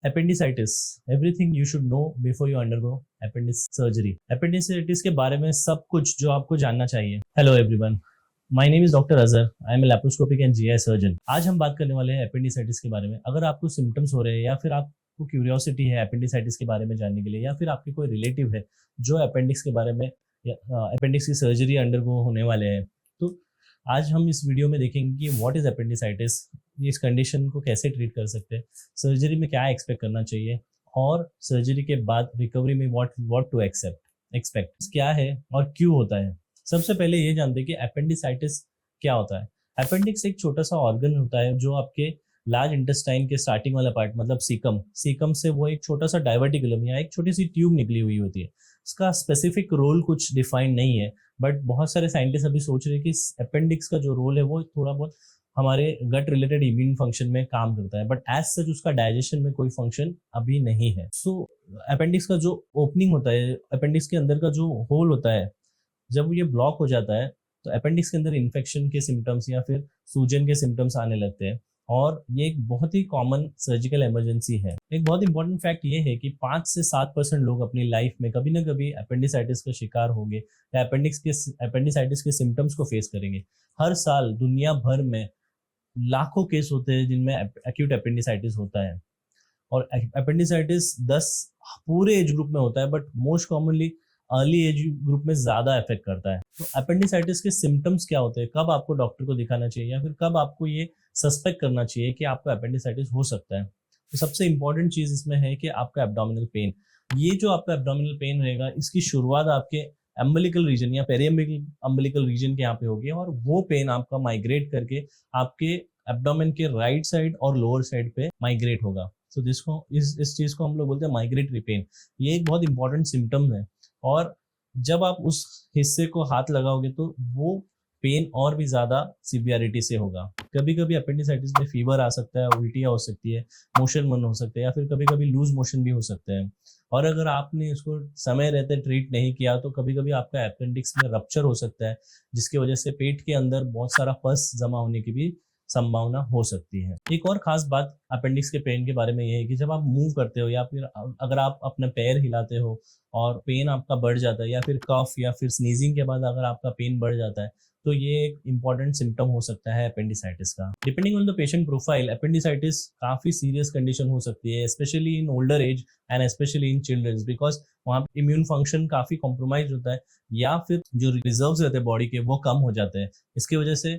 Appendicitis, everything you should know before you undergo appendix surgery. Appendicitis के बारे में सब कुछ जो आपको जानना चाहिए. Hello everyone, my name is Dr. Azhar. I am a laparoscopic and GI surgeon. आज हम बात करने वाले हैं appendicitis के बारे में. अगर आपको symptoms हो रहे हैं या फिर आपको क्यूरियोसिटी है appendicitis के बारे में जानने के लिए, या फिर आपके कोई रिलेटिव है जो अपेंडिक्स के बारे में अपेंडिक्स की सर्जरी अंडरगो होने वाले हैं, तो आज हम इस वीडियो में देखेंगे कि व्हाट इज अपेंडिसाइटिस, इस कंडीशन को कैसे ट्रीट कर सकते हैं, सर्जरी में क्या एक्सपेक्ट करना चाहिए, और सर्जरी के बाद रिकवरी में व्हाट टू एक्सपेक्ट क्या है और क्यों होता है. सबसे पहले ये जानते हैं कि अपेंडिसाइटिस क्या होता है. अपेंडिक्स एक छोटा सा ऑर्गन होता है जो आपके लार्ज इंटेस्टाइन के स्टार्टिंग वाला पार्ट, मतलब सीकम से वो एक छोटा सा डाइवर्टिकुलम या एक छोटी सी ट्यूब निकली हुई होती है. इसका स्पेसिफिक रोल कुछ डिफाइंड नहीं है, बट बहुत सारे साइंटिस्ट अभी सोच रहे हैं कि अपेंडिक्स का जो रोल है वो थोड़ा बहुत हमारे गट रिलेटेड इम्यून फंक्शन में काम करता है, बट एज सच उसका डाइजेशन में कोई फंक्शन अभी नहीं है. सो अपेंडिक्स का जो ओपनिंग होता है, अपेंडिक्स के अंदर का जो होल होता है, जब ये ब्लॉक हो जाता है तो अपेंडिक्स के अंदर इन्फेक्शन के सिम्टम्स या फिर सूजन के सिम्टम्स आने लगते हैं, और ये एक बहुत ही कॉमन सर्जिकल इमरजेंसी है. एक बहुत इंपॉर्टेंट फैक्ट ये है कि 5 से 7% लोग अपनी लाइफ में कभी ना कभी अपेंडिसाइटिस का शिकार होंगे या अपेंडिसाइटिस के सिम्टम्स को फेस करेंगे. हर साल दुनिया भर में लाखों केस होते हैं जिनमें एक्यूट अपेंडिसाइटिस होता है, और अपेंडिसाइटिस 10 पूरे एज ग्रुप में होता है, but most commonly early age group में ज्यादा इफेक्ट करता है. तो अपेंडिसाइटिस के सिम्टम्स क्या होते हैं, कब आपको डॉक्टर को दिखाना चाहिए या फिर कब आपको ये सस्पेक्ट करना चाहिए कि आपको अपेंडिसाइटिस हो सकता है. तो सबसे इंपॉर्टेंट चीज इसमें है कि आपका एब्डोमिनल पेन, ये जो आपका एब्डोमिनल पेन रहेगा, इसकी शुरुआत आपके अम्बिलिकल रीजन या पेरिअम्बिलिकल रीजन के यहाँ पे होगी, और वो पेन आपका माइग्रेट करके आपके एब्डोमेन के राइट साइड और लोअर साइड पे माइग्रेट होगा. तो इस चीज को हम लोग बोलते हैं माइग्रेटरी पेन. ये एक बहुत इंपॉर्टेंट सिम्टम है, और जब आप उस हिस्से को हाथ लगाओगे तो वो पेन और भी ज्यादा सिवियरिटी से होगा. कभी कभी अपेंडिसाइटिस में फीवर आ सकता है, उल्टियाँ हो सकती है, मोशन बंद हो सकते हैं, या फिर कभी कभी लूज मोशन भी हो सकते हैं. और अगर आपने इसको समय रहते ट्रीट नहीं किया तो कभी कभी आपका अपेंडिक्स में रप्चर हो सकता है, जिसकी वजह से पेट के अंदर बहुत सारा पस जमा होने की भी संभावना हो सकती है. एक और खास बात अपेंडिक्स के पेन के बारे में ये है कि जब आप मूव करते हो या फिर अगर आप अपने पैर हिलाते हो और पेन आपका बढ़ जाता है, या फिर कफ या फिर स्नीजिंग के बाद अगर आपका पेन बढ़ जाता है, तो ये एक इंपॉर्टेंट सिम्टम हो सकता है अपेंडिसाइटिस का. Depending on the patient profile, appendicitis काफी सीरियस कंडीशन हो सकती है, specially in older age and specially in childrens, because वहाँ इम्यून फंक्शन काफी कॉम्प्रोमाइज होता है, या फिर जो रिजर्व्स रहते हैं बॉडी के वो कम हो जाते हैं. इसकी वजह से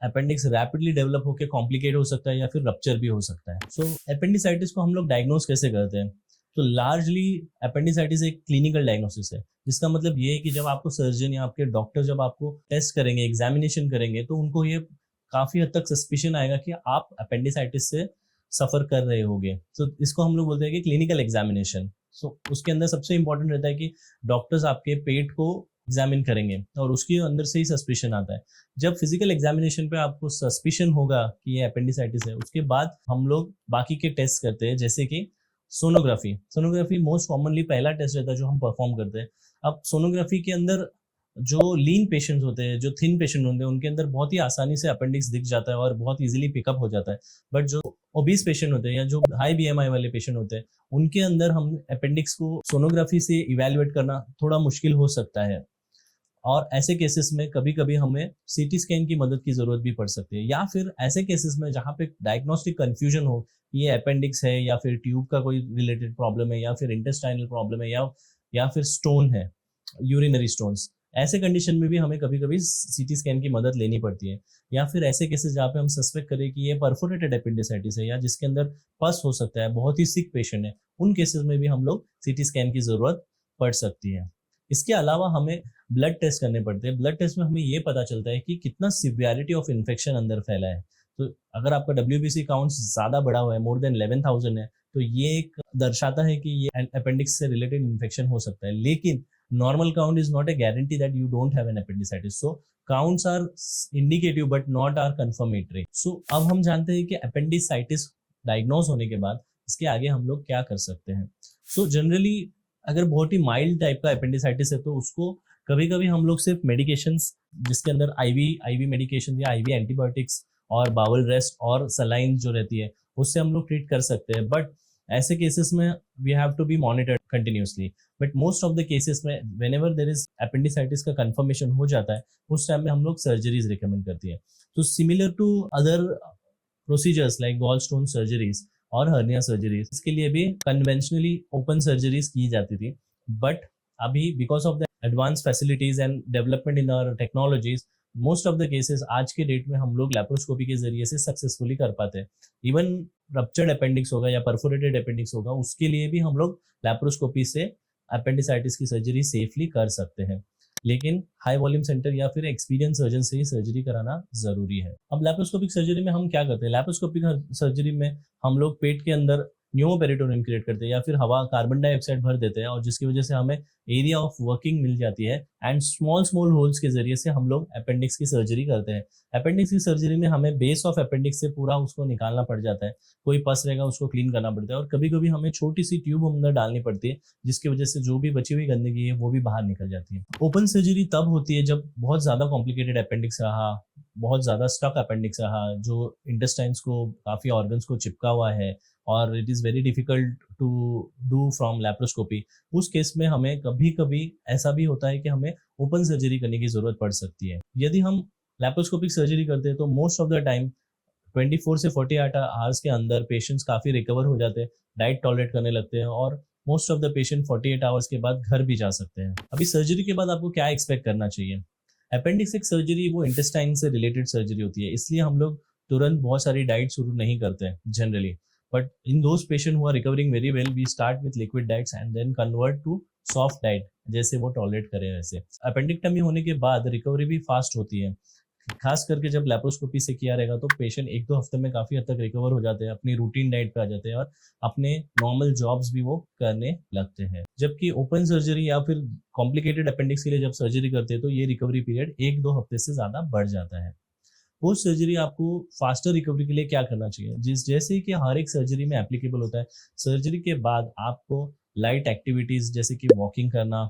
अपेंडिक्स रैपिडली डेवलप होकर कॉम्प्लिकेट हो सकता है या फिर रप्चर भी हो सकता है. सो अपेंडिसाइटिस को हम लोग डायग्नोज कैसे करते हैं, तो लार्जली अपेंडिसाइटिस एक क्लिनिकल डायग्नोसिस है, जिसका मतलब ये है कि जब आपको सर्जन या आपके डॉक्टर जब आपको टेस्ट करेंगे, एग्जामिनेशन करेंगे, तो उनको ये काफी हद तक सस्पिशन आएगा कि आप अपेंडिसाइटिस से सफर कर रहे होगे. तो इसको हम लोग बोलते हैं कि क्लिनिकल एग्जामिनेशन. सो उसके अंदर सबसे इंपॉर्टेंट रहता है कि डॉक्टर्स आपके पेट को एग्जामिन करेंगे और उसके अंदर से ही सस्पिशन आता है. जब फिजिकल एग्जामिनेशन पे आपको सस्पिशन होगा कि ये अपेंडिसाइटिस है, उसके बाद हम लोग बाकी के टेस्ट करते हैं, जैसे कि सोनोग्राफी मोस्ट कॉमनली पहला टेस्ट रहता है जो हम परफॉर्म करते हैं. अब सोनोग्राफी के अंदर जो लीन पेशेंट्स होते हैं, जो थिन पेशेंट होते हैं, उनके अंदर बहुत ही आसानी से अपेंडिक्स दिख जाता है और बहुत इजीली पिकअप हो जाता है. बट जो ओबीस पेशेंट होते हैं या जो हाई बीएमआई वाले पेशेंट होते हैं, उनके अंदर हम अपेंडिक्स को सोनोग्राफी से इवेल्युएट करना थोड़ा मुश्किल हो सकता है, और ऐसे केसेस में कभी कभी हमें सीटी स्कैन की मदद की जरूरत भी पड़ सकती है. या फिर ऐसे केसेस में जहाँ पे डायग्नोस्टिक कंफ्यूजन हो, ये अपेंडिक्स है या फिर ट्यूब का कोई रिलेटेड प्रॉब्लम है या फिर इंटेस्टाइनल प्रॉब्लम है या फिर स्टोन है, यूरिनरी स्टोन्स, ऐसे कंडीशन में भी हमें कभी कभी सीटी स्कैन की मदद लेनी पड़ती है. या फिर ऐसे केसेस जहाँ पे हम सस्पेक्ट करें कि ये परफोरेटेड अपेंडिसाइटिस है या जिसके अंदर पस हो सकता है, बहुत ही सिक पेशेंट है, उन केसेस में भी हम लोग सीटी स्कैन की जरूरत पड़ सकती है. इसके अलावा हमें ब्लड टेस्ट करने पड़ते हैं. ब्लड टेस्ट में हमें ये पता चलता है कि कितना सिवियरिटी ऑफ इन्फेक्शन अंदर फैला है. तो अगर आपका WBC काउंट ज्यादा बढ़ा हुआ है, मोर देन 11,000 है, तो ये एक दर्शाता है कि ये अपेंडिक्स से रिलेटेड इन्फेक्शन हो सकता है. लेकिन normal count is not a guarantee that you don't have an appendicitis. So counts are indicative but not are confirmatory. So अब हम जानते हैं कि अपेंडिसाइटिस डायग्नोज होने के बाद इसके आगे हम लोग क्या कर सकते हैं. सो जनरली अगर बहुत ही माइल्ड टाइप का अपेंडिसाइटिस है तो उसको कभी कभी हम लोग सिर्फ मेडिकेशंस, जिसके अंदर आईवी मेडिकेशन या आईवी एंटीबायोटिक्स और बाउल रेस्ट और सलाइन जो रहती है, उससे हम लोग ट्रीट कर सकते हैं. बट ऐसे केसेस में we have to be monitored continuously, but most of the cases में whenever there is appendicitis का कंफर्मेशन हो जाता है, उस टाइम में हम लोग सर्जरीज रिकमेंड करती है। तो similar to other procedures like gall stone surgeries और हर्निया सर्जरीज, इसके लिए भी कन्वेंशनली ओपन सर्जरीज की जाती थी, बट अभी because of the advance facilities and development in our technologies, most of the cases आज के डेट में हम लोग लैप्रोस्कोपी के जरिए से सक्सेसफुली कर पाते हैं। इवन रप्चर्ड अपेंडिक्स होगा या परफोरेटेड अपेंडिक्स होगा, उसके लिए भी हम लोग लैप्रोस्कोपी से अपेंडिसाइटिस की सर्जरी सेफली कर सकते हैं, लेकिन हाई वॉल्यूम सेंटर या फिर एक्सपीरियंस सर्जन से ही सर्जरी कराना जरूरी है। अब लैप्रोस्कोपिक सर्जरी में हम क्या करते हैं? लैप्रोस्कोपिक सर्जरी में हम लोग पेट के अंदर न्यूमोपेरिटोनियम क्रिएट करते हैं या फिर हवा कार्बन डाइऑक्साइड भर देते हैं, और जिसकी वजह से हमें एरिया ऑफ वर्किंग मिल जाती है, एंड स्मॉल स्मॉल होल्स के जरिए से हम लोग अपेंडिक्स की सर्जरी करते हैं। अपेंडिक्स की सर्जरी में हमें बेस ऑफ अपेंडिक्स से पूरा उसको निकालना पड़ जाता है, कोई पस रहेगा उसको क्लीन करना पड़ता है, और कभी कभी हमें छोटी सी ट्यूब अंदर डालनी पड़ती है, जिसकी वजह से जो भी बची हुई गंदगी है वो भी बाहर निकल जाती है। ओपन सर्जरी तब होती है जब बहुत ज्यादा कॉम्प्लिकेटेड अपेंडिक्स रहा, बहुत ज्यादा स्टक अपेंडिक्स रहा, जो इंटेस्टाइन्स को, काफी ऑर्गन्स को चिपका हुआ है, और it is very difficult to do from laparoscopy. उस केस में हमें कभी कभी ऐसा भी होता है कि हमें ओपन सर्जरी करने की जरूरत पड़ सकती है। यदि हम लैप्रोस्कोपिक सर्जरी करते हैं तो मोस्ट ऑफ द टाइम 24 से 48 आवर्स के अंदर पेशेंट्स काफ़ी रिकवर हो जाते हैं, डाइट टॉलरेट करने लगते हैं, और most of the patient 48 hours के बाद घर भी जा सकते हैं। अभी सर्जरी के बाद आपको क्या एक्सपेक्ट करना चाहिए? अपेंडिक्स सर्जरी वो इंटेस्टाइन से रिलेटेड सर्जरी होती है, इसलिए हम लोग तुरंत बहुत सारी डाइट शुरू नहीं करते हैं generally, but in those patients who are recovering very well, we start with liquid diets and then convert to soft diet, जैसे वो टॉलरेट करें वैसे। अपेंडिक्टमी होने के बाद रिकवरी भी फास्ट होती है, खास करके जब लैप्रोस्कोपी से किया रहेगा तो पेशेंट 1-2 हफ्ते में काफी हद तक रिकवर हो जाते हैं, अपनी रूटीन डाइट पे आ जाते हैं, और अपने नॉर्मल जॉब्स भी वो करने लगते हैं। जबकि ओपन सर्जरी या फिर कॉम्प्लिकेटेड अपेंडिक्स के लिए जब सर्जरी करते हैं तो ये रिकवरी पीरियड 1-2 हफ्ते से ज्यादा बढ़ जाता है। पोस्ट सर्जरी आपको फास्टर रिकवरी के लिए क्या करना चाहिए? जैसे कि हर एक सर्जरी में एप्लीकेबल होता है, सर्जरी के बाद आपको लाइट एक्टिविटीज जैसे कि वॉकिंग करना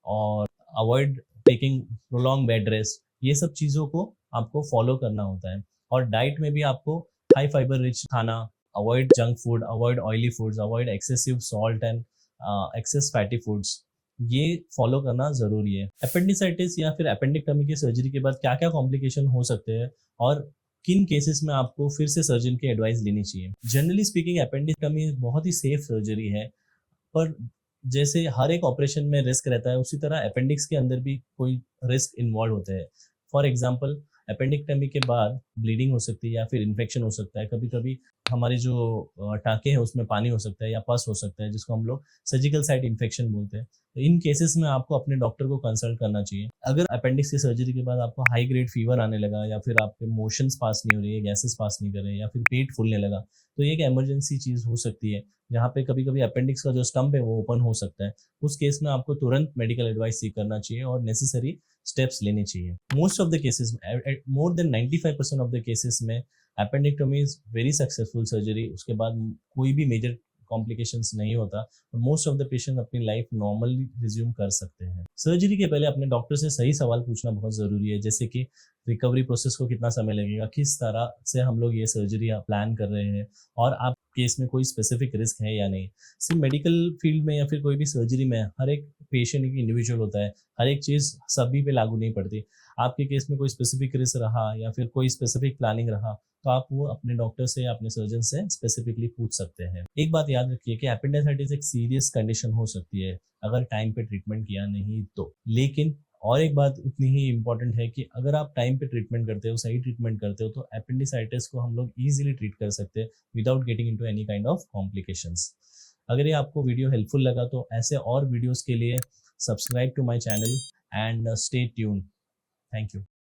और avoid taking prolong bed rest, ये सब चीज़ों को आपको फॉलो करना होता है। और डाइट में भी आपको हाई फाइबर रिच खाना, avoid junk food, avoid oily foods, avoid excessive salt and excess fatty foods, ये फॉलो करना जरूरी है। अपेंडिसाइटिस या फिर अपेंडिक्टमी की सर्जरी के बाद क्या क्या कॉम्प्लिकेशन हो सकते हैं और किन केसेस में आपको फिर से सर्जन की एडवाइस लेनी चाहिए? जनरली स्पीकिंग अपेंडिक्टमी बहुत ही सेफ सर्जरी है, पर जैसे हर एक ऑपरेशन में रिस्क रहता है, उसी तरह अपेंडिक्स के अंदर भी कोई रिस्क इन्वॉल्व होते हैं। फॉर एग्जाम्पल, अपेंडिक्टमी के बाद ब्लीडिंग हो सकती है या फिर इन्फेक्शन हो सकता है, कभी कभी हमारी जो टाँके हैं उसमें पानी हो सकता है या पस हो सकता है, जिसको हम लोग सर्जिकल साइट इन्फेक्शन बोलते हैं। तो इन केसेस में आपको अपने डॉक्टर को कंसल्ट करना चाहिए। अगर अपेंडिक्स की सर्जरी के बाद आपको हाई ग्रेड फीवर आने लगा, या फिर आपके मोशंस पास नहीं हो रही है, गैसेस पास नहीं कर रहे, या फिर पेट फूलने लगा, तो ये एक इमरजेंसी चीज़ हो सकती है, जहाँ पे कभी कभी अपेंडिक्स का जो स्टम्प है वो ओपन हो सकता है। उस केस में आपको तुरंत मेडिकल एडवाइस सीख करना चाहिए और नेसेसरी स्टेप्स लेने चाहिए। मोस्ट ऑफ द केसेस में, more than 95% of the cases में अपेंडिक्टोमी इज वेरी सक्सेसफुल सर्जरी। उसके बाद कोई भी मेजर कॉम्प्लिकेशंस नहीं होता, और मोस्ट ऑफ द पेशेंट अपनी लाइफ नॉर्मली रिज्यूम कर सकते हैं। सर्जरी के पहले अपने डॉक्टर से सही सवाल पूछना बहुत ज़रूरी है, जैसे कि रिकवरी प्रोसेस को कितना समय लगेगा, किस तरह से हम लोग ये सर्जरी प्लान कर रहे हैं, और आप केस में कोई स्पेसिफिक रिस्क है या नहीं। सिर्फ मेडिकल फील्ड में या फिर कोई भी सर्जरी में हर एक पेशेंट एक इंडिविजुअल होता है, हर एक चीज़ सभी पे लागू नहीं पड़ती। आपके केस में कोई स्पेसिफिक रिस्क रहा या फिर कोई स्पेसिफिक प्लानिंग रहा, तो आप वो अपने डॉक्टर से या अपने सर्जन से स्पेसिफिकली पूछ सकते हैं। एक बात याद रखिए कि एपेंडिसाइटिस एक सीरियस कंडीशन हो सकती है अगर टाइम पे ट्रीटमेंट किया नहीं तो। लेकिन और एक बात उतनी ही इम्पोर्टेंट है कि अगर आप टाइम पे ट्रीटमेंट करते हो, सही ट्रीटमेंट करते हो, तो एपेंडिसाइटिस को हम लोग इजीली ट्रीट कर सकते हैं without getting into any kind of complications. अगर ये आपको वीडियो हेल्पफुल लगा तो ऐसे और वीडियोस के लिए subscribe to my channel and stay tune. Thank you.